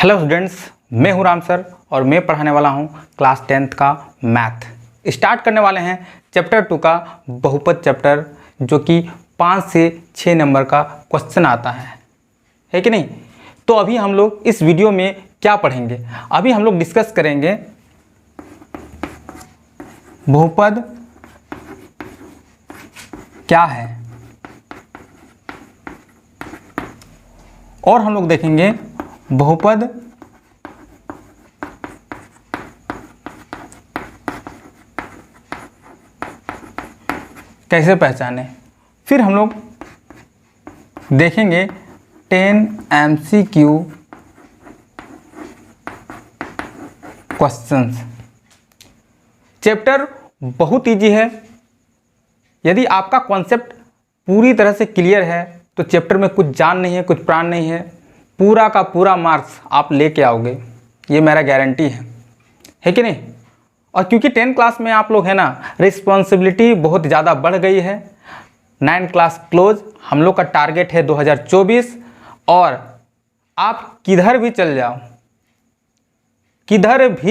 Hello students, मैं हूं Ram sir और मैं पढ़ाने वाला हूं क्लास 10th का मैथ। स्टार्ट करने वाले हैं चैप्टर 2 का बहुपद चैप्टर, जो कि 5 से 6 नंबर का क्वेश्चन आता है कि नहीं। तो अभी हम लोग इस वीडियो में क्या पढ़ेंगे, अभी हम लोग डिस्कस करेंगे बहुपद क्या है और हम लोग देखेंगे बहुपद कैसे पहचाने। फिर हम लोग देखेंगे 10 MCQ क्वेश्चंस। चैप्टर बहुत इजी है। यदि आपका कॉन्सेप्ट पूरी तरह से क्लियर है तो चैप्टर में कुछ जान नहीं है, कुछ प्राण नहीं है, पूरा का पूरा मार्क्स आप लेके आओगे, ये मेरा गारंटी है कि नहीं। और क्योंकि 10 क्लास में आप लोग है ना, रिस्पॉन्सिबिलिटी बहुत ज़्यादा बढ़ गई है। 9 क्लास क्लोज हम लोग का टारगेट है 2024। और आप किधर भी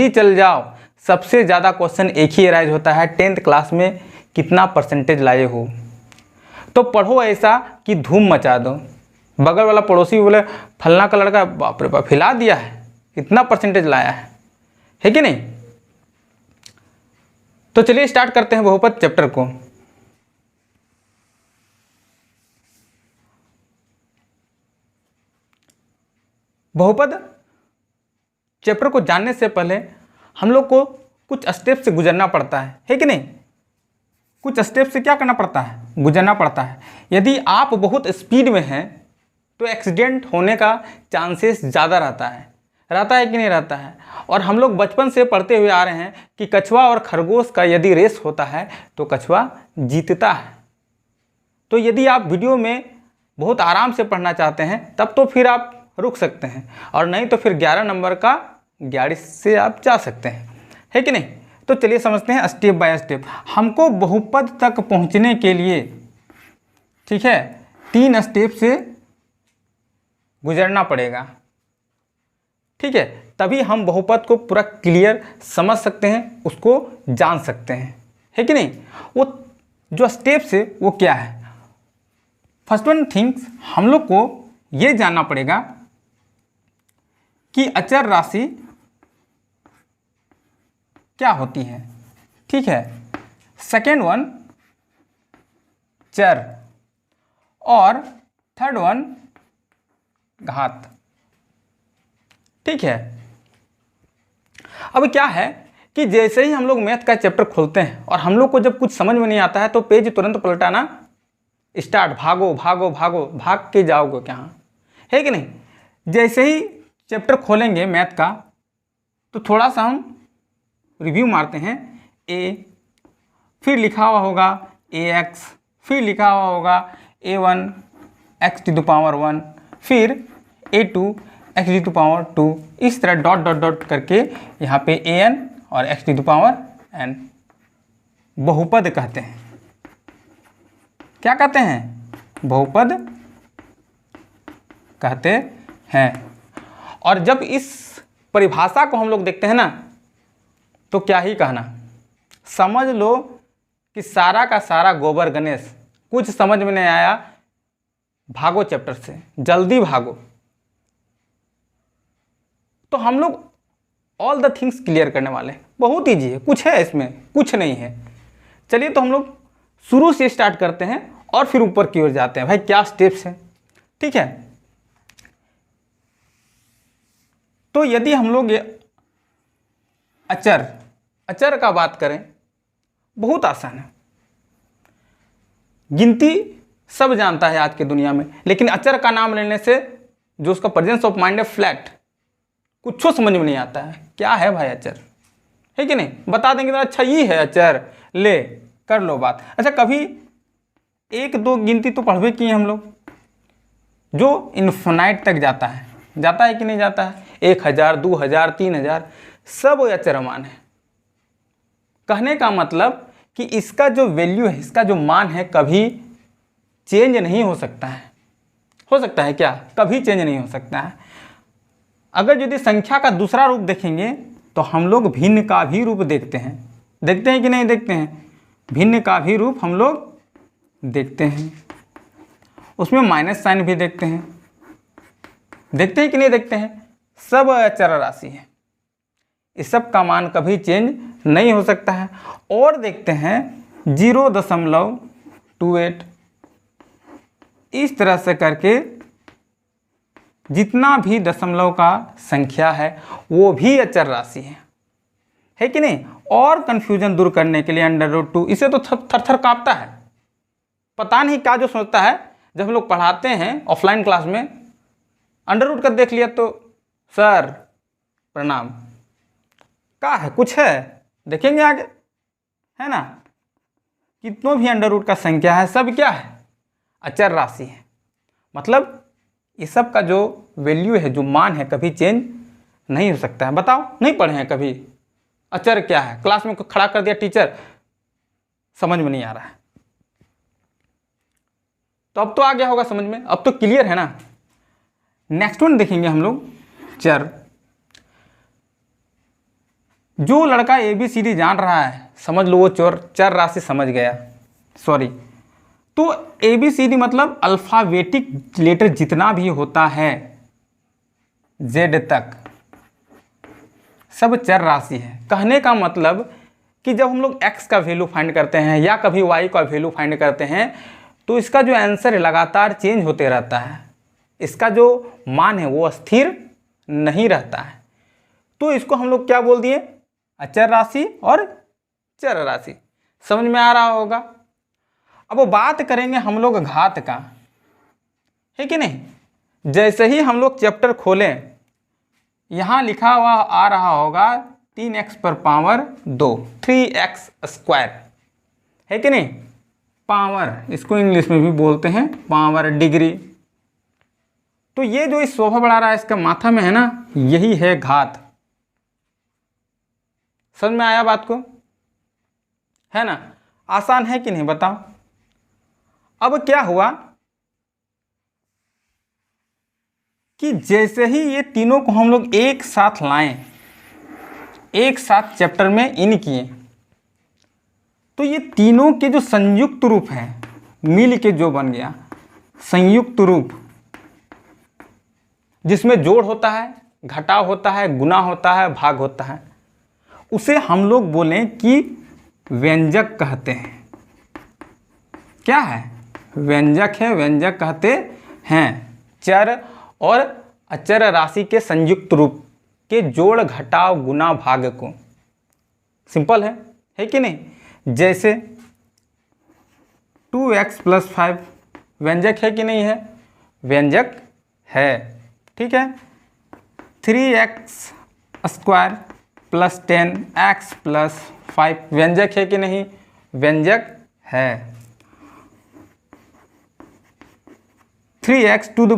चल जाओ, सबसे ज़्यादा क्वेश्चन एक ही अराइज होता है, 10th क्लास में कितना परसेंटेज लाए हो। तो पढ़ो ऐसा कि धूम मचा दो। बगल वाला पड़ोसी बोले फलना का लड़का बाप रे बाप हिला दिया है, इतना परसेंटेज लाया है कि नहीं। तो चलिए स्टार्ट करते हैं बहुपद चैप्टर को। बहुपद चैप्टर को जानने से पहले हम लोग को कुछ स्टेप से गुजरना पड़ता है कि नहीं। कुछ स्टेप से क्या करना पड़ता है, गुजरना पड़ता है। यदि आप बहुत स्पीड में हैं तो एक्सीडेंट होने का चांसेस ज़्यादा रहता है कि नहीं रहता है। और हम लोग बचपन से पढ़ते हुए आ रहे हैं कि कछुआ और खरगोश का यदि रेस होता है तो कछुआ जीतता है। तो यदि आप वीडियो में बहुत आराम से पढ़ना चाहते हैं तब तो फिर आप रुक सकते हैं, और नहीं तो फिर 11 नंबर का गाड़ी से आप जा सकते हैं कि नहीं। तो चलिए समझते हैं स्टेप बाय स्टेप। हमको बहुपद तक पहुंचने के लिए, ठीक है, 3 स्टेप से गुजरना पड़ेगा, ठीक है। तभी हम बहुपद को पूरा क्लियर समझ सकते हैं, उसको जान सकते हैं कि नहीं। वो जो स्टेप्स है वो क्या है। फर्स्ट वन थिंग्स, हम लोग को ये जानना पड़ेगा कि अचर राशि क्या होती है, ठीक है। सेकेंड वन चर, और थर्ड वन घात, ठीक है। अब क्या है कि जैसे ही हम लोग मैथ का चैप्टर खोलते हैं और हम लोग को जब कुछ समझ में नहीं आता है तो पेज तुरंत पलटाना स्टार्ट, भागो भागो भागो, भाग के जाओगे कहाँ, है कि नहीं। जैसे ही चैप्टर खोलेंगे मैथ का तो थोड़ा सा हम रिव्यू मारते हैं। ए, फिर लिखा हुआ होगा AX, फिर लिखा हुआ होगा A1 x⁻1, फिर A2 x⁻2, इस तरह डॉट डॉट डॉट करके यहाँ पे AN और x⁻n बहुपद कहते हैं। क्या कहते हैं, बहुपद कहते हैं। और जब इस परिभाषा को हम लोग देखते हैं ना तो क्या ही कहना, समझ लो कि सारा का सारा गोबर गणेश। कुछ समझ में नहीं आया, भागो चैप्टर से, जल्दी भागो। तो हम लोग ऑल द थिंग्स क्लियर करने वाले हैं। बहुत ईजी है, कुछ है इसमें, कुछ नहीं है। चलिए तो हम लोग शुरू से स्टार्ट करते हैं और फिर ऊपर की ओर जाते हैं। भाई क्या स्टेप्स हैं, ठीक है। तो यदि हम लोग ये अचर का बात करें, बहुत आसान है। गिनती सब जानता है आज की दुनिया में, लेकिन अचर का नाम लेने से जो उसका प्रेजेंस ऑफ माइंड है फ्लैट, कुछ समझ में नहीं आता है। क्या है भाई अचर, है कि नहीं। बता देंगे तो अच्छा ये है अचर, ले कर लो बात। अच्छा, कभी 1-2 गिनती तो पढ़वे किए हम लोग, जो इन्फिनाइट तक जाता है कि नहीं जाता है। 1000, 2000, 3000 सब अचर मान है। कहने का मतलब कि इसका जो वैल्यू है, इसका जो मान है, कभी चेंज नहीं हो सकता है। हो सकता है क्या, कभी चेंज नहीं हो सकता है। अगर यदि संख्या का दूसरा रूप देखेंगे तो हम लोग भिन्न का भी रूप देखते हैं। देखते हैं कि नहीं देखते हैं? भिन्न का भी रूप हम लोग देखते हैं। उसमें माइनस साइन भी देखते हैं। देखते हैं कि नहीं देखते हैं? सब अचर राशि है, इस सब का मान कभी चेंज नहीं हो सकता है। और देखते हैं 0.28, इस तरह से करके जितना भी दशमलव का संख्या है वो भी अचर राशि है कि नहीं? और कन्फ्यूजन दूर करने के लिए √2, इसे तो थर थर कांपता है, पता नहीं क्या जो सोचता है। जब हम लोग पढ़ाते हैं ऑफलाइन क्लास में, अंडर रूट कर देख लिया तो सर प्रणाम, क्या है, कुछ है, देखेंगे आगे, है ना? कितनों भी अंडर रूट का संख्या है सब क्या है? अचर राशि है। मतलब ये सब का जो वैल्यू है, जो मान है, कभी चेंज नहीं हो सकता है। बताओ, नहीं पढ़े हैं कभी अचर क्या है? क्लास में खड़ा कर दिया टीचर, समझ में नहीं आ रहा है, तो अब तो आ गया होगा समझ में, अब तो क्लियर है ना। नेक्स्ट वन देखेंगे हम लोग, चर। जो लड़का ABCD जान रहा है, समझ लो वो चर राशि समझ गया। सॉरी, तो ABCD मतलब अल्फ़ाबेटिक लेटर जितना भी होता है Z तक, सब चर राशि है। कहने का मतलब कि जब हम लोग x का वैल्यू फाइंड करते हैं या कभी y का वैल्यू फाइंड करते हैं तो इसका जो आंसर है लगातार चेंज होते रहता है, इसका जो मान है वो स्थिर नहीं रहता है। तो इसको हम लोग क्या बोल दिए? अचर राशि और चर राशि। समझ में आ रहा होगा। अब वो बात करेंगे हम लोग घात का, है कि नहीं? जैसे ही हम लोग चैप्टर खोलें, यहाँ लिखा हुआ आ रहा होगा 3x पर पावर 2, 3x², है कि नहीं? पावर, इसको इंग्लिश में भी बोलते हैं पावर, डिग्री। तो ये जो इस शोभा बढ़ा रहा है इसका माथा में है ना, यही है घात। समझ में आया बात को? है ना? आसान है कि नहीं बताओ। अब क्या हुआ कि जैसे ही ये तीनों को हम लोग एक साथ लाएं, एक साथ चैप्टर में इन किए, तो ये तीनों के जो संयुक्त रूप है मिल के जो बन गया संयुक्त रूप, जिसमें जोड़ होता है, घटाव होता है, गुना होता है, भाग होता है, उसे हम लोग बोलें कि व्यंजक कहते हैं। क्या है? व्यंजक है, व्यंजक कहते हैं। चर और अचर राशि के संयुक्त रूप के जोड़, घटाव, गुना, भाग को। सिंपल है कि नहीं? जैसे 2x + 5 व्यंजक है कि नहीं है? व्यंजक है, ठीक है। 3x² + 10x + 5 व्यंजक है कि नहीं? व्यंजक है। 3x³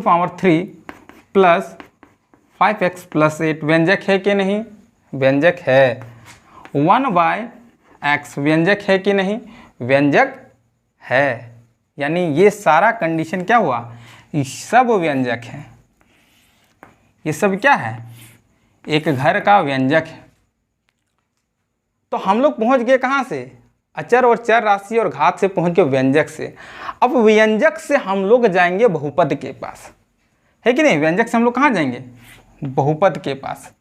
+ 5x + 8 व्यंजक है कि नहीं? व्यंजक है। 1/x व्यंजक है कि नहीं? व्यंजक है। यानी ये सारा कंडीशन क्या हुआ? ये सब व्यंजक है। ये सब क्या है? एक घर का व्यंजक है। तो हम लोग पहुंच गए कहाँ से? अचर और चर राशि और घात से पहुंच गए व्यंजक से। अब व्यंजक से हम लोग जाएंगे बहुपद के पास, है कि नहीं? व्यंजक से हम लोग कहाँ जाएंगे? बहुपद के पास।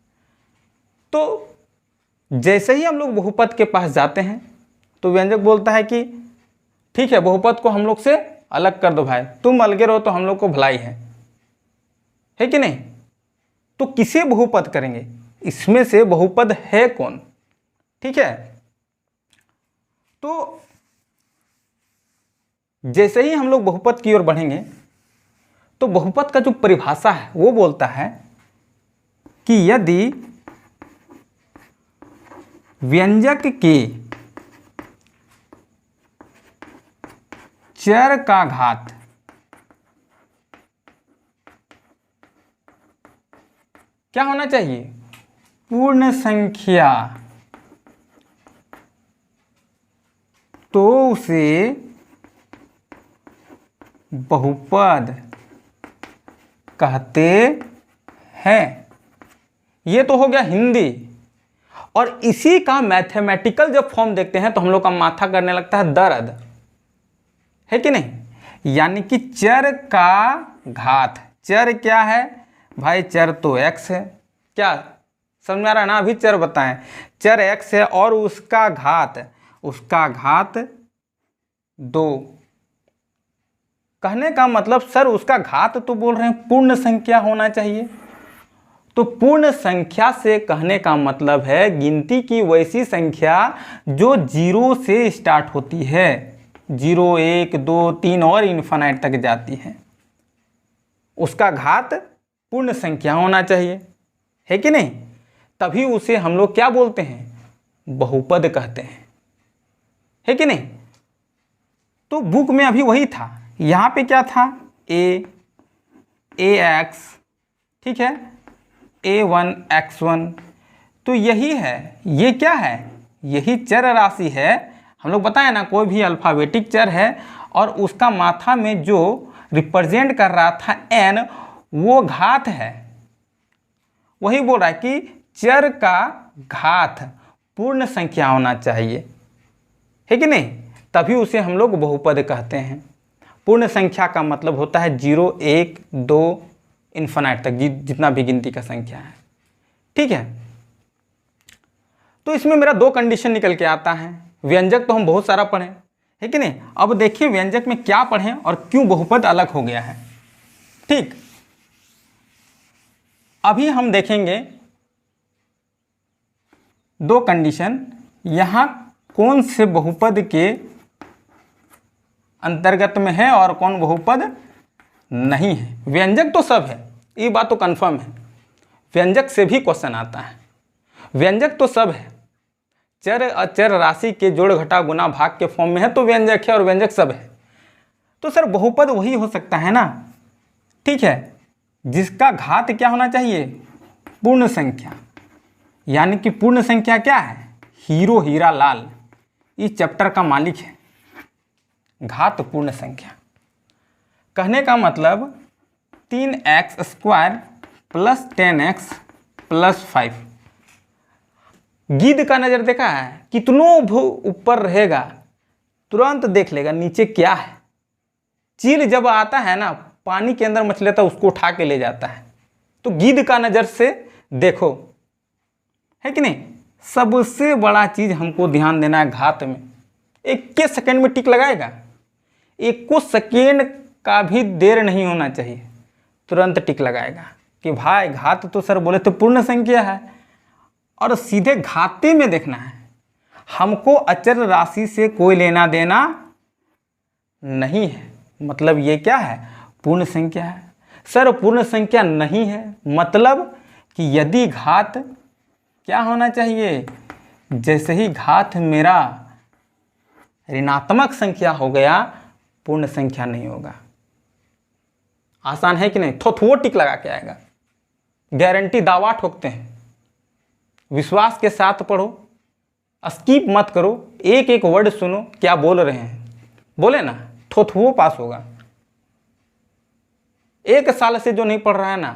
तो जैसे ही हम लोग बहुपद के पास जाते हैं तो व्यंजक बोलता है कि ठीक है, बहुपद को हम लोग से अलग कर दो भाई, तुम अलगे रहो तो हम लोग को भलाई है कि नहीं? तो किसे बहुपद करेंगे? इसमें से बहुपद है कौन? ठीक है। तो जैसे ही हम लोग बहुपद की ओर बढ़ेंगे तो बहुपद का जो परिभाषा है वो बोलता है कि यदि व्यंजक के चर का घात क्या होना चाहिए? पूर्ण संख्या, तो उसे बहुपद कहते हैं। ये तो हो गया हिंदी। और इसी का मैथमेटिकल जब फॉर्म देखते हैं तो हम लोग का माथा करने लगता है दर्द, है कि नहीं। यानी कि चर का घात, चर क्या है भाई, चर तो x है, क्या समझ में आ रहा है ना। अभी चर बताएं, चर x है और उसका घात 2। कहने का मतलब सर उसका घात तो बोल रहे हैं पूर्ण संख्या होना चाहिए। तो पूर्ण संख्या से कहने का मतलब है गिनती की वैसी संख्या जो 0 से स्टार्ट होती है, 0 1 2 3 और इन्फिनिट तक जाती है, उसका घात पूर्ण संख्या होना चाहिए, है कि नहीं। तभी उसे हम लोग क्या बोलते हैं, बहुपद कहते हैं, है कि नहीं। तो बुक में अभी वही था, यहाँ पे क्या था, ax, ठीक है, a1 x1, तो यही है, ये क्या है, यही चर राशि है। हम लोग बताए ना कोई भी अल्फ़ाबेटिक चर है और उसका माथा में जो रिप्रेजेंट कर रहा था n, वो घात है। वही बोल रहा है कि चर का घात पूर्ण संख्या होना चाहिए, है कि नहीं, तभी उसे हम लोग बहुपद कहते हैं। पूर्ण संख्या का मतलब होता है 0 1 2 इन्फिनिट तक, जितना भी गिनती का संख्या है, ठीक है। तो इसमें मेरा 2 कंडीशन निकल के आता है। व्यंजक तो हम बहुत सारा पढ़ें, है कि नहीं। अब देखिए व्यंजक में क्या पढ़ें और क्यों बहुपद अलग हो गया है, ठीक। अभी हम देखेंगे 2 कंडीशन, यहाँ कौन से बहुपद के अंतर्गत में है और कौन बहुपद नहीं है। व्यंजक तो सब है, ये बात तो कंफर्म है, व्यंजक से भी क्वेश्चन आता है। व्यंजक तो सब है, चर अचर राशि के जोड़ घटा गुना भाग के फॉर्म में है तो व्यंजक है, और व्यंजक सब है। तो सर बहुपद वही हो सकता है ना, ठीक है, जिसका घात क्या होना चाहिए, पूर्ण संख्या। यानी कि पूर्ण संख्या क्या है, हीरो हीरा लाल इस चैप्टर का मालिक है, घात पूर्ण संख्या। कहने का मतलब 3x² + 10x + 5। गिद्ध का नज़र देखा है, कितनों ऊपर रहेगा तुरंत देख लेगा नीचे क्या है। चील जब आता है ना पानी के अंदर मछली लेता है, उसको उठा के ले जाता है। तो गिद्ध का नज़र से देखो, है कि नहीं। सबसे बड़ा चीज़ हमको ध्यान देना है घात में, 1 सेकंड में टिक लगाएगा, 1 सेकेंड का भी देर नहीं होना चाहिए, तुरंत टिक लगाएगा कि भाई घात तो सर बोले तो पूर्ण संख्या है। और सीधे घाते में देखना है, हमको अचर राशि से कोई लेना देना नहीं है। मतलब ये क्या है, पूर्ण संख्या है। सर पूर्ण संख्या नहीं है मतलब कि यदि घात क्या होना चाहिए, जैसे ही घात मेरा ऋणात्मक संख्या हो गया, पूर्ण संख्या नहीं होगा। आसान है कि नहीं, थोड़ा टिक लगा के आएगा, गारंटी, दावा ठोकते हैं। विश्वास के साथ पढ़ो, स्किप मत करो, एक एक वर्ड सुनो क्या बोल रहे हैं, बोले ना थोथुओ पास होगा। 1 साल से जो नहीं पढ़ रहा है ना,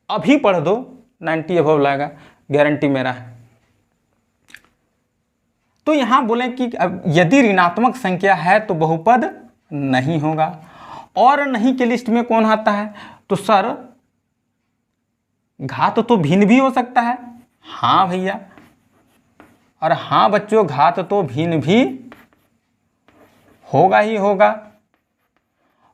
अभी पढ़ दो 90 अबव लाएगा, गारंटी मेरा है। तो यहां बोले कि यदि ऋणात्मक संख्या है तो बहुपद नहीं होगा। और नहीं के लिस्ट में कौन आता है, तो सर घात तो भिन्न भी हो सकता है। हाँ भैया, और हाँ बच्चों, घात तो भिन्न भी होगा ही होगा।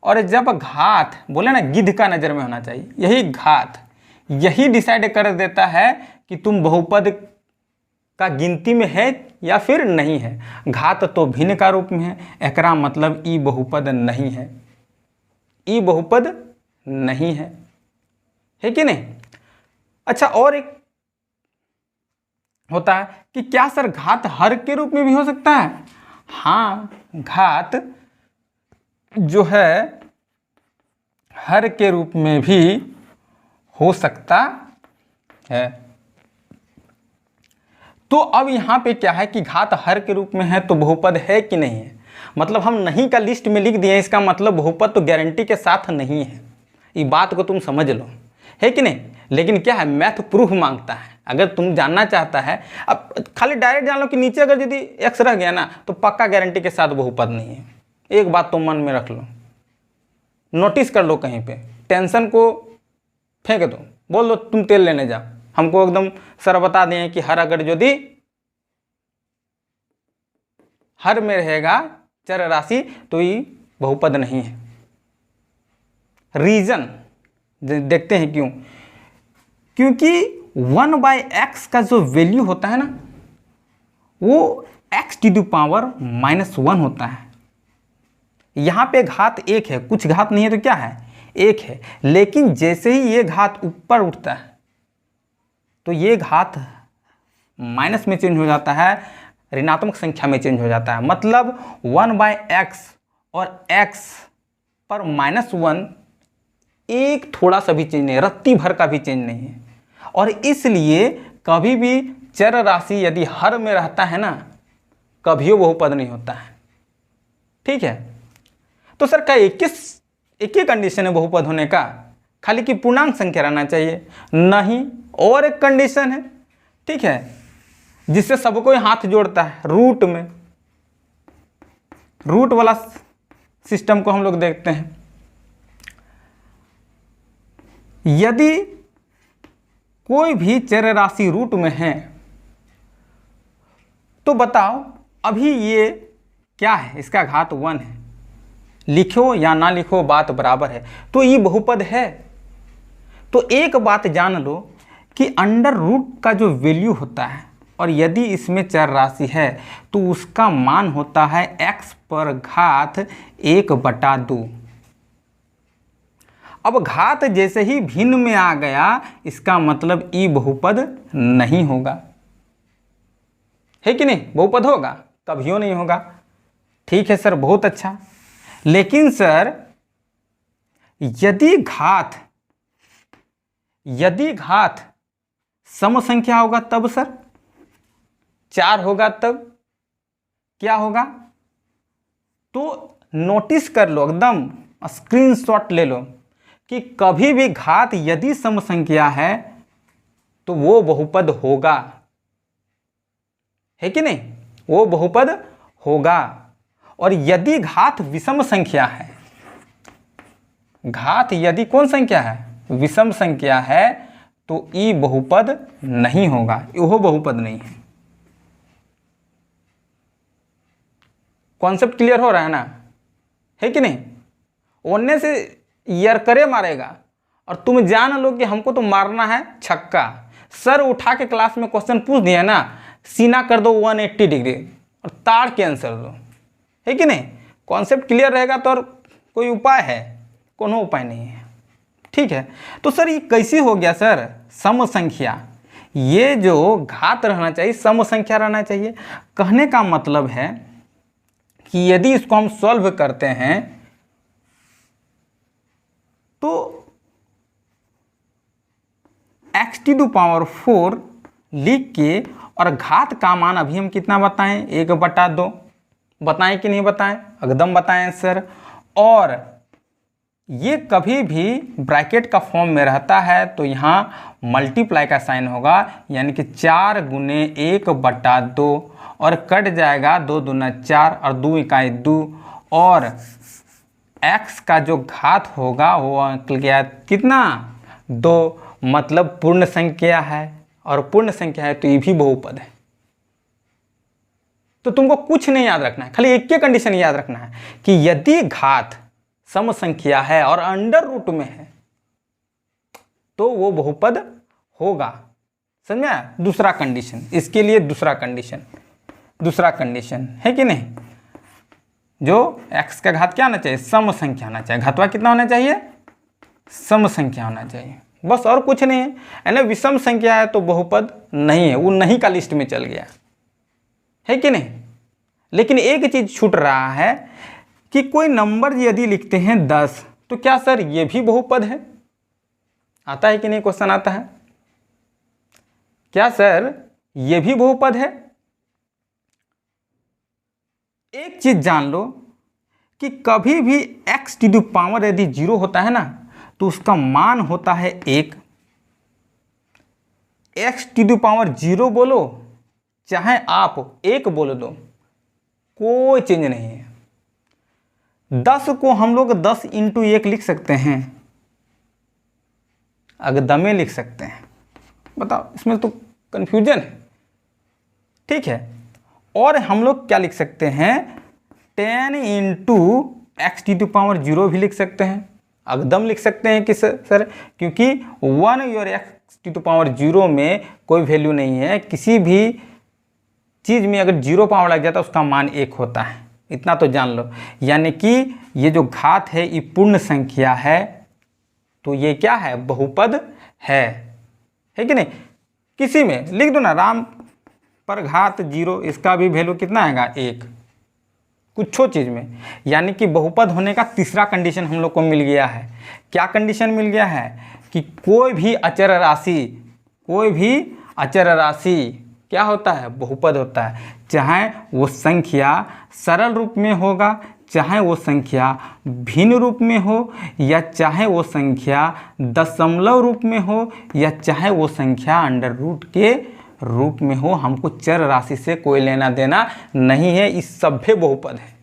और जब घात बोले ना गिद्ध का नज़र में होना चाहिए, यही घात यही डिसाइड कर देता है कि तुम बहुपद का गिनती में है या फिर नहीं है। घात तो भिन्न का रूप में है, एकरा मतलब ई बहुपद नहीं है, ई बहुपद नहीं है कि नहीं। अच्छा, और एक होता है कि क्या सर घात हर के रूप में भी हो सकता है। हाँ, घात जो है हर के रूप में भी हो सकता है। तो अब यहाँ पे क्या है कि घात हर के रूप में है तो बहुपद है कि नहीं है। मतलब हम नहीं का लिस्ट में लिख दिए, इसका मतलब बहुपद तो गारंटी के साथ नहीं है। ये बात को तुम समझ लो, है कि नहीं। लेकिन क्या है, मैथ प्रूफ मांगता है। अगर तुम जानना चाहता है, अब खाली डायरेक्ट जान लो कि नीचे अगर यदि एक्स रह गया ना तो पक्का गारंटी के साथ बहुपद नहीं है। एक बात तो मन में रख लो, नोटिस कर लो कहीं पे, टेंशन को फेंक दो, बोल दो तुम तेल लेने जाओ, हमको एकदम सर बता दिए कि हर अगर यदि हर में रहेगा चर राशि तो ये बहुपद नहीं है। रीजन देखते हैं क्यों, क्योंकि 1/x का जो वैल्यू होता है ना वो x⁻⁻1 होता है। यहाँ पे घात एक है, कुछ घात नहीं है तो क्या है, एक है। लेकिन जैसे ही ये घात ऊपर उठता है तो ये घात माइनस में चेंज हो जाता है, ऋणात्मक संख्या में चेंज हो जाता है। मतलब 1/x और x पर -1 एक थोड़ा सा भी चेंज नहीं है, रत्ती भर का भी चेंज नहीं है। और इसलिए कभी भी चर राशि यदि हर में रहता है ना, कभी वो बहुपद नहीं होता है। ठीक है, तो सर क्या एक ही कंडीशन है बहुपद होने का, खाली कि पूर्णांक संख्या रहना चाहिए? नहीं, और एक कंडीशन है, ठीक है, जिससे सबको हाथ जोड़ता है, रूट में। रूट वाला सिस्टम को हम लोग देखते हैं। यदि कोई भी चर राशि रूट में है तो बताओ अभी ये क्या है, इसका घात 1 है, लिखो या ना लिखो बात बराबर है, तो ये बहुपद है। तो एक बात जान लो कि अंडर रूट का जो वैल्यू होता है और यदि इसमें चर राशि है तो उसका मान होता है x पर घात 1/2। अब घात जैसे ही भिन्न में आ गया इसका मतलब ई बहुपद नहीं होगा, है कि नहीं? बहुपद होगा? कभियो नहीं होगा। ठीक है सर, बहुत अच्छा। लेकिन सर यदि घात सम संख्या होगा तब सर, 4 होगा तब क्या होगा? तो नोटिस कर लो, एकदम स्क्रीनशॉट ले लो कि कभी भी घात यदि सम संख्या है तो वो बहुपद होगा, है कि नहीं? वो बहुपद होगा। और यदि घात विषम संख्या है, घात यदि कौन संख्या है? विषम संख्या है, तो ई बहुपद नहीं होगा, यह बहुपद नहीं है। कॉन्सेप्ट क्लियर हो रहा है ना, है कि नहीं? ओने से यरकरे मारेगा और तुम जान लो कि हमको तो मारना है छक्का। सर उठा के क्लास में क्वेश्चन पूछ दिया ना, सीना कर दो 180 डिग्री और ताड़ के आंसर दो, है कि नहीं? कॉन्सेप्ट क्लियर रहेगा तो और कोई उपाय है? कोनो उपाय नहीं है। ठीक है, तो सर ये कैसे हो गया सर? सम संख्या, ये जो घात रहना चाहिए सम संख्या रहना चाहिए। कहने का मतलब है कि यदि इसको हम सॉल्व करते हैं तो x⁴ लिख के, और घात का मान अभी हम कितना बताएं? 1/2 बताएं कि नहीं बताएं? एकदम बताएं सर। और ये कभी भी ब्रैकेट का फॉर्म में रहता है तो यहाँ मल्टीप्लाई का साइन होगा, यानी कि 4 × 1/2 और कट जाएगा 2 दूना 4 और 2 इकाई 2, और x का जो घात होगा वो निकल गया कितना? 2। मतलब पूर्ण संख्या है, और पूर्ण संख्या है तो ये भी बहुपद है। तो तुमको कुछ नहीं याद रखना है, खाली एक ही कंडीशन याद रखना है कि यदि घात सम संख्या है और अंडर रूट में है तो वो बहुपद होगा। समझ में? दूसरा कंडीशन, इसके लिए दूसरा कंडीशन है कि नहीं? जो x का घात क्या होना चाहिए? सम संख्या होना चाहिए। घातवा कितना होना चाहिए? सम संख्या होना चाहिए, बस और कुछ नहीं है। यानी विषम संख्या है तो बहुपद नहीं है, वो नहीं का लिस्ट में चल गया, है कि नहीं? लेकिन एक चीज छूट रहा है कि कोई नंबर यदि लिखते हैं 10 तो क्या सर ये भी बहुपद है? आता है कि नहीं? क्वेश्चन आता है, क्या सर ये भी बहुपद है? एक चीज जान लो कि कभी भी x⁻ यदि 0 होता है ना तो उसका मान होता है 1, x⁻0 बोलो चाहे आप 1 बोल दो, कोई चेंज नहीं है। 10 को हम लोग 10 × 1 लिख सकते हैं, एकदमे लिख सकते हैं। बताओ, इसमें तो कन्फ्यूजन है। ठीक है, और हम लोग क्या लिख सकते हैं, 10 × x⁻0 भी लिख सकते हैं, एकदम लिख सकते हैं कि सर क्योंकि 1 और x⁻0 में कोई वैल्यू नहीं है। किसी भी चीज़ में अगर 0 पावर लग जाता है उसका मान 1 होता है, इतना तो जान लो। यानी कि ये जो घात है ये पूर्ण संख्या है, तो ये क्या है, बहुपद है कि नहीं। किसी में लिख दो ना, राम पर घात 0, इसका भी वैल्यू कितना आएगा, 1, कुछ चीज़ में। यानी कि बहुपद होने का तीसरा कंडीशन हम लोग को मिल गया है। क्या कंडीशन मिल गया है कि कोई भी अचर राशि क्या होता है, बहुपद होता है। चाहे वो संख्या सरल रूप में होगा, चाहे वो संख्या भिन्न रूप में हो, या चाहे वो संख्या दशमलव रूप में हो, या चाहे वो संख्या √ के रूप में हो, हमको चर राशि से कोई लेना देना नहीं है, इस सभ्य बहुपद है।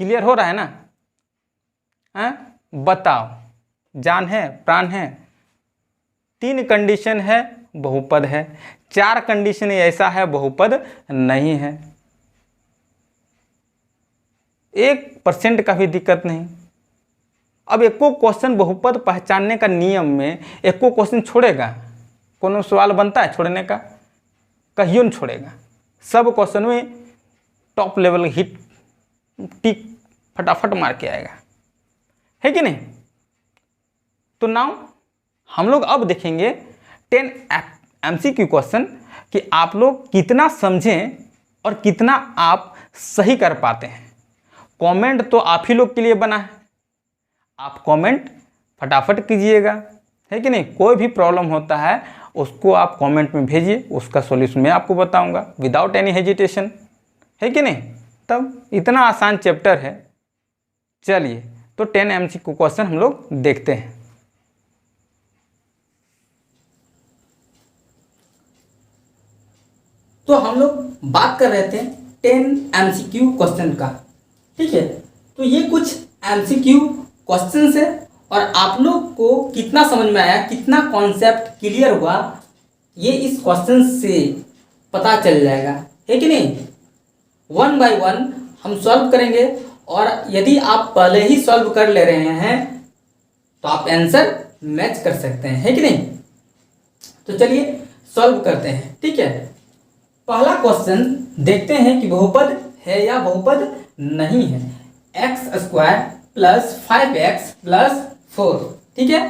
क्लियर हो रहा है ना? बताओ, जान है, प्राण है। 3 कंडीशन है, बहुपद है। 4 कंडीशन ऐसा है, बहुपद नहीं है। 1% का भी दिक्कत नहीं। अब एको क्वेश्चन बहुपद पहचानने का नियम में एको क्वेश्चन छोड़ेगा? कोनो सवाल बनता है छोड़ने का? कहियो नहीं छोड़ेगा। सब क्वेश्चन में टॉप लेवल हिट टिक फटाफट मार के आएगा, है कि नहीं। तो नाउ हम लोग अब देखेंगे 10 MCQ क्वेश्चन कि आप लोग कितना समझें और कितना आप सही कर पाते हैं। कमेंट तो आप ही लोग के लिए बना है, आप कमेंट फटाफट कीजिएगा, है कि नहीं। कोई भी प्रॉब्लम होता है उसको आप कमेंट में भेजिए, उसका सॉल्यूशन मैं आपको बताऊंगा विदाउट एनी हेजिटेशन, है कि नहीं। तब इतना आसान चैप्टर है। चलिए तो 10 MCQ क्वेश्चन हम लोग देखते हैं। तो हम लोग बात कर रहे थे 10 MCQ क्वेश्चन का, ठीक है। तो ये कुछ MCQ क्वेश्चन है और आप लोग को कितना समझ में आया, कितना कॉन्सेप्ट क्लियर हुआ, ये इस क्वेश्चन से पता चल जाएगा, है कि नहीं। 1 बाय 1 हम सॉल्व करेंगे और यदि आप पहले ही सॉल्व कर ले रहे हैं तो आप आंसर मैच कर सकते हैं, है कि नहीं। तो चलिए सॉल्व करते हैं, ठीक है। पहला क्वेश्चन देखते हैं कि बहुपद है या बहुपद नहीं है। x² + 5x + 4, ठीक है।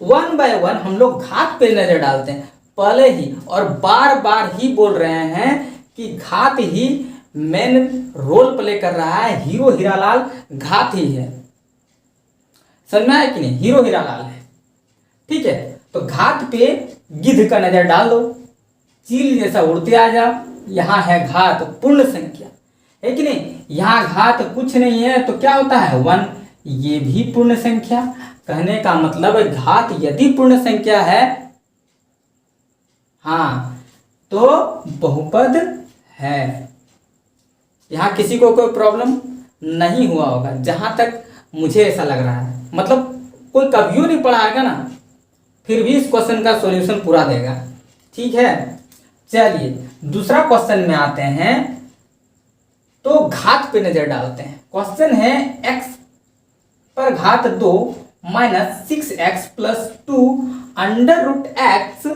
1 बाय 1 हम लोग घात पे नजर डालते हैं पहले ही, और बार बार ही बोल रहे हैं कि घात ही मेन रोल प्ले कर रहा है। हीरो हीरालाल घात ही है, समझ में आया कि नहीं, हीरो हीरालाल है, ठीक है। तो घात पे गिद्ध का नजर डाल दो, चील जैसा उड़ते आ जाओ। यहाँ है घात पूर्ण संख्या, है कि नहीं। यहाँ घात कुछ नहीं है तो क्या होता है 1, ये भी पूर्ण संख्या। कहने का मतलब घात यदि पूर्ण संख्या है, हाँ, तो बहुपद है। यहाँ किसी को कोई प्रॉब्लम नहीं हुआ होगा, जहां तक मुझे ऐसा लग रहा है। मतलब कोई कभियो नहीं पढ़ाएगा ना, फिर भी इस क्वेश्चन का सॉल्यूशन पूरा देगा, ठीक है। चलिए दूसरा क्वेश्चन में आते हैं, तो घात पे नजर डालते हैं। क्वेश्चन है x पर घात 2 - 6x + 2 √x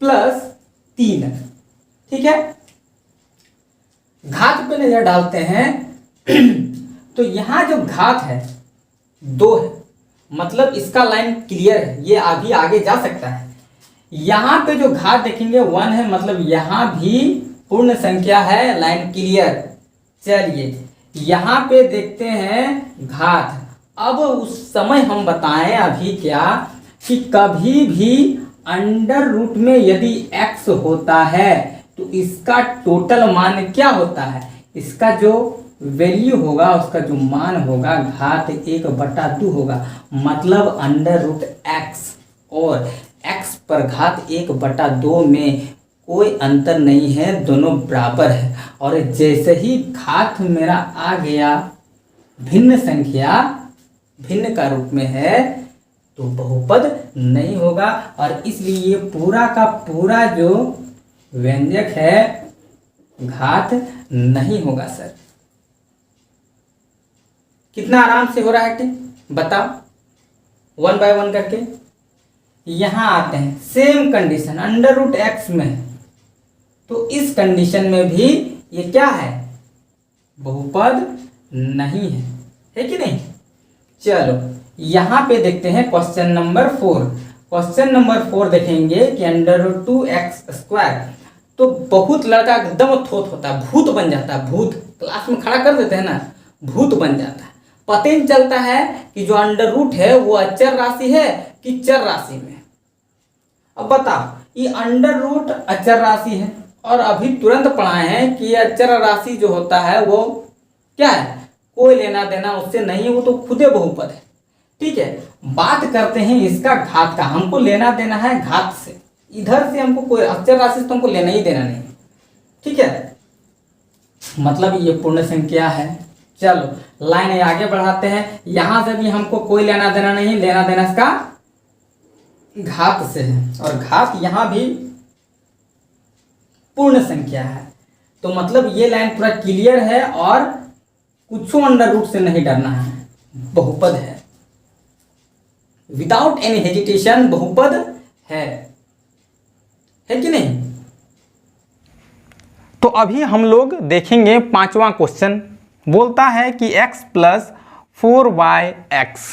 + 3, ठीक है। घात पे नजर डालते हैं तो यहाँ जो घात है 2 है, मतलब इसका लाइन क्लियर है, ये अभी आगे जा सकता है। यहाँ पे जो घात देखेंगे 1 है, मतलब यहाँ भी पूर्ण संख्या है, लाइन क्लियर। चलिए यहाँ पे देखते हैं घात। अब उस समय हम बताएं अभी क्या कि कभी भी √ में यदि x होता है तो इसका टोटल मान क्या होता है, इसका जो वैल्यू होगा, उसका जो मान होगा घात 1/2 होगा, मतलब √x। और x पर घात 1/2 में कोई अंतर नहीं है, दोनों बराबर है। और जैसे ही घात मेरा आ गया भिन्न संख्या, भिन्न का रूप में है, तो बहुपद नहीं होगा। और इसलिए ये पूरा का पूरा जो व्यंजक है घात नहीं होगा सर। कितना आराम से हो रहा है, ठीक बताओ, 1 बाय 1 करके। यहां आते हैं, सेम कंडीशन √x में है, तो इस कंडीशन में भी ये क्या है, बहुपद नहीं है कि नहीं। चलो यहां पे देखते हैं क्वेश्चन नंबर 4। क्वेश्चन नंबर 4 देखेंगे कि √2x²। तो बहुत लड़का एकदम थोथ होता है, भूत बन जाता है, भूत क्लास में खड़ा कर देते हैं ना, भूत बन जाता है। पता ही नहीं चलता है कि जो अंडर रूट है वो अचर राशि है कि चर राशि में। अब बताओ, ये अंडर रूट अचर राशि है, और अभी तुरंत पढ़ाए हैं कि अचर राशि जो होता है वो क्या है, कोई लेना देना उससे नहीं है, वो तो खुदे बहुपद है। ठीक है, बात करते हैं इसका घात का। हमको लेना देना है घात से, इधर से हमको कोई अचर राशि से तुमको लेना ही देना नहीं। ठीक है, मतलब ये पूर्ण संख्या है। चलो लाइन आगे बढ़ाते हैं, यहां से भी हमको कोई लेना देना नहीं, लेना देना इसका घात से है, और घात यहां भी पूर्ण संख्या है। तो मतलब ये लाइन पूरा क्लियर है, और कुछ अंडर रूट से नहीं डरना है, बहुपद है, विदाउट एनी हेजिटेशन बहुपद है कि नहीं। तो अभी हम लोग देखेंगे 5वां क्वेश्चन। बोलता है कि x + 4y(x)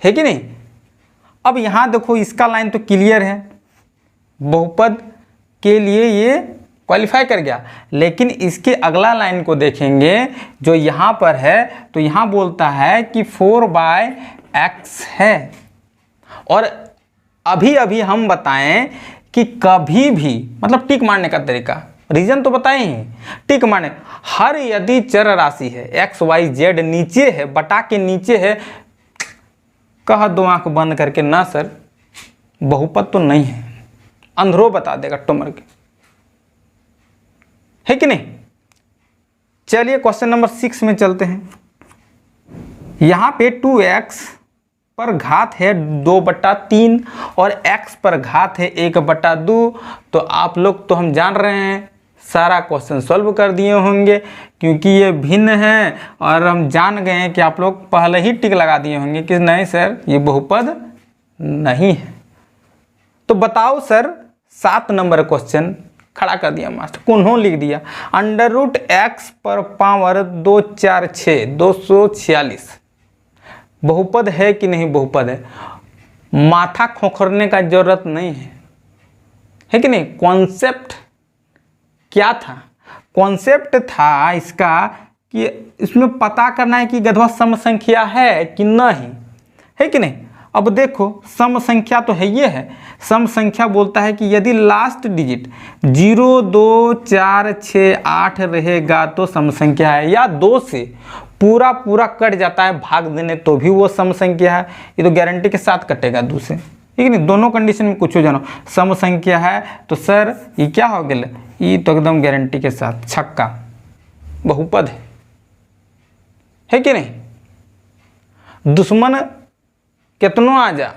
है कि नहीं। अब यहाँ देखो, इसका लाइन तो क्लियर है, बहुपद के लिए ये क्वालिफाई कर गया। लेकिन इसके अगला लाइन को देखेंगे जो यहाँ पर है, तो यहाँ बोलता है कि 4/x है। और अभी अभी हम बताएं कि कभी भी, मतलब टिक मारने का तरीका, रीजन तो बताए ही, टिक मारने, हर यदि चर राशि है x y z नीचे है, बटा के नीचे है, कह दो आंख बंद करके, ना सर बहुपद तो नहीं है, अंधेरों बता देगा टोमर के, है कि नहीं। चलिए क्वेश्चन नंबर 6 में चलते हैं। यहाँ पे 2x पर घात है 2/3 और x पर घात है 1/2। तो आप लोग तो हम जान रहे हैं, सारा क्वेश्चन सॉल्व कर दिए होंगे, क्योंकि ये भिन्न है, और हम जान गए हैं कि आप लोग पहले ही टिक लगा दिए होंगे कि नहीं सर ये बहुपद नहीं है। तो बताओ सर, 7 नंबर क्वेश्चन खड़ा कर दिया मास्टर, कौन लिख दिया, √x पर पावर 246 246 बहुपद है कि नहीं बहुपद है। माथा खोखरने का जरूरत नहीं है कि नहीं। कॉन्सेप्ट क्या था, कॉन्सेप्ट था इसका कि इसमें पता करना है कि गधवा सम संख्या है कि नहीं, है कि नहीं। अब देखो, सम संख्या तो है, ये है सम संख्या। बोलता है कि यदि लास्ट डिजिट 0 2 4 6 8 रहेगा तो सम संख्या है, या 2 से पूरा पूरा कट जाता है भाग देने तो भी वो सम संख्या है। ये तो गारंटी के साथ कटेगा 2 से, ठीक है नहीं। दोनों कंडीशन में कुछ हो जानो सम संख्या है, तो सर ये क्या हो गया, ये तो एकदम गारंटी के साथ छक्का बहुपद है कि नहीं। दुश्मन कितनों आ जा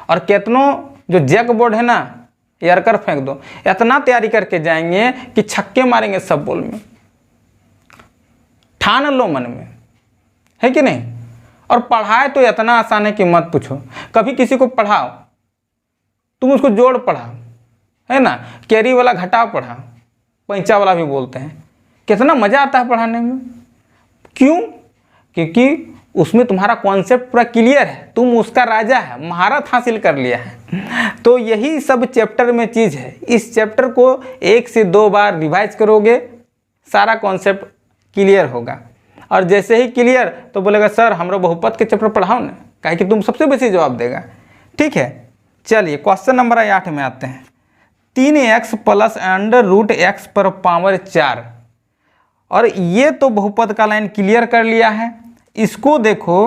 और कितनों जो जैक बोर्ड है ना, यरकर फेंक दो, इतना तैयारी करके जाएंगे कि छक्के मारेंगे सब बॉल में, ठान लो मन में, है कि नहीं। और पढ़ाए तो इतना आसान है कि मत पूछो। कभी किसी को पढ़ाओ, तुम उसको जोड़ पढ़ाओ, है ना, कैरी वाला घटाव पढ़ाओ, पैंचा वाला भी बोलते हैं, कितना मज़ा आता है पढ़ाने में। क्यों? क्योंकि उसमें तुम्हारा कॉन्सेप्ट पूरा क्लियर है, तुम उसका राजा है, महारत हासिल कर लिया है। तो यही सब चैप्टर में चीज़ है। इस चैप्टर को 1 से 2 बार रिवाइज करोगे, सारा कॉन्सेप्ट क्लियर होगा। और जैसे ही क्लियर तो बोलेगा सर हमरो बहुपद के चैप्टर पढ़ाओ ना, काहे कि तुम सबसे बेसी जवाब देगा। ठीक है, चलिए क्वेश्चन नंबर 8 में आते हैं। 3x + √x पर पावर 4, और ये तो बहुपद का लाइन क्लियर कर लिया है। इसको देखो,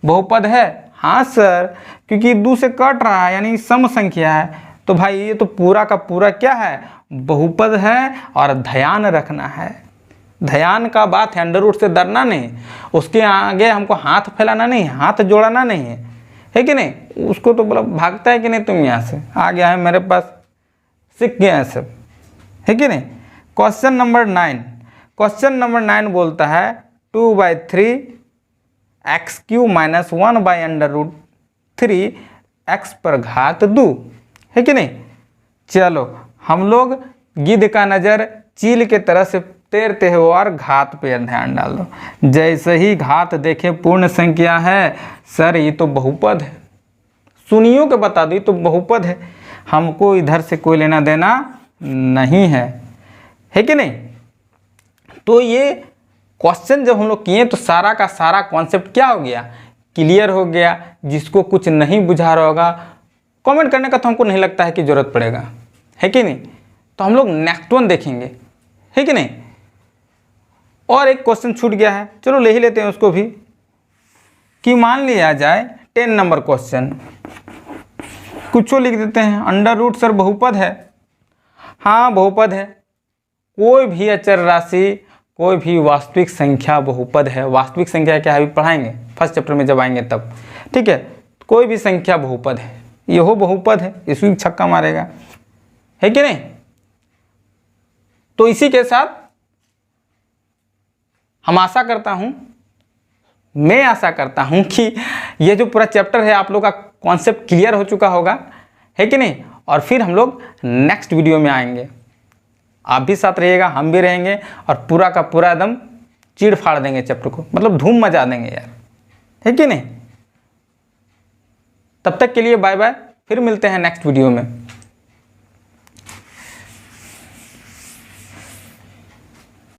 बहुपद है, हाँ सर, क्योंकि 2 से कट रहा है यानी सम संख्या है, तो भाई ये तो पूरा का पूरा क्या है, बहुपद है। और ध्यान रखना है, ध्यान का बात है, अंडर रूट से डरना नहीं, उसके आगे हमको हाथ फैलाना नहीं, हाथ जोड़ना नहीं है कि नहीं। उसको तो बोला भागता है कि नहीं, तुम यहाँ से आ गया है मेरे पास, सीख गया है सब, है कि नहीं। क्वेश्चन नंबर 9 बोलता है 2/3 x³ - 1/√3 x पर घात 2, है कि नहीं। चलो हम लोग गिद्ध का नज़र चील के तरह से तैरते हो और घात पे ध्यान डाल दो। जैसे ही घात देखे पूर्ण संख्या है, सर ये तो बहुपद है, सुनियो के बता दी तो बहुपद है, हमको इधर से कोई लेना देना नहीं है कि नहीं। तो ये क्वेश्चन जब हम लोग किए तो सारा का सारा कॉन्सेप्ट क्या हो गया, क्लियर हो गया। जिसको कुछ नहीं बुझा रहा होगा कमेंट करने का तो हमको नहीं लगता है कि ज़रूरत पड़ेगा, है कि नहीं। तो हम लोग नेक्स्ट वन देखेंगे, है कि नहीं। और एक क्वेश्चन छूट गया है, चलो ले ही लेते हैं उसको भी, कि मान लिया जाए 10 नंबर क्वेश्चन, कुछ लिख देते हैं। अंडर रूट सर बहुपद है, हाँ बहुपद है। कोई भी अचर राशि, कोई भी वास्तविक संख्या बहुपद है। वास्तविक संख्या क्या है अभी पढ़ाएंगे फर्स्ट चैप्टर में जब आएंगे तब, ठीक है। कोई भी संख्या बहुपद है, यहो बहुपद है, इसमें छक्का मारेगा, है कि नहीं। तो इसी के साथ मैं आशा करता हूं कि ये जो पूरा चैप्टर है आप लोग का कॉन्सेप्ट क्लियर हो चुका होगा, है कि नहीं। और फिर हम लोग नेक्स्ट वीडियो में आएंगे, आप भी साथ रहिएगा, हम भी रहेंगे, और पूरा का पूरा एकदम चीड़ फाड़ देंगे चैप्टर को, मतलब धूम मचा देंगे यार, है कि नहीं। तब तक के लिए बाय बाय, फिर मिलते हैं नेक्स्ट वीडियो में।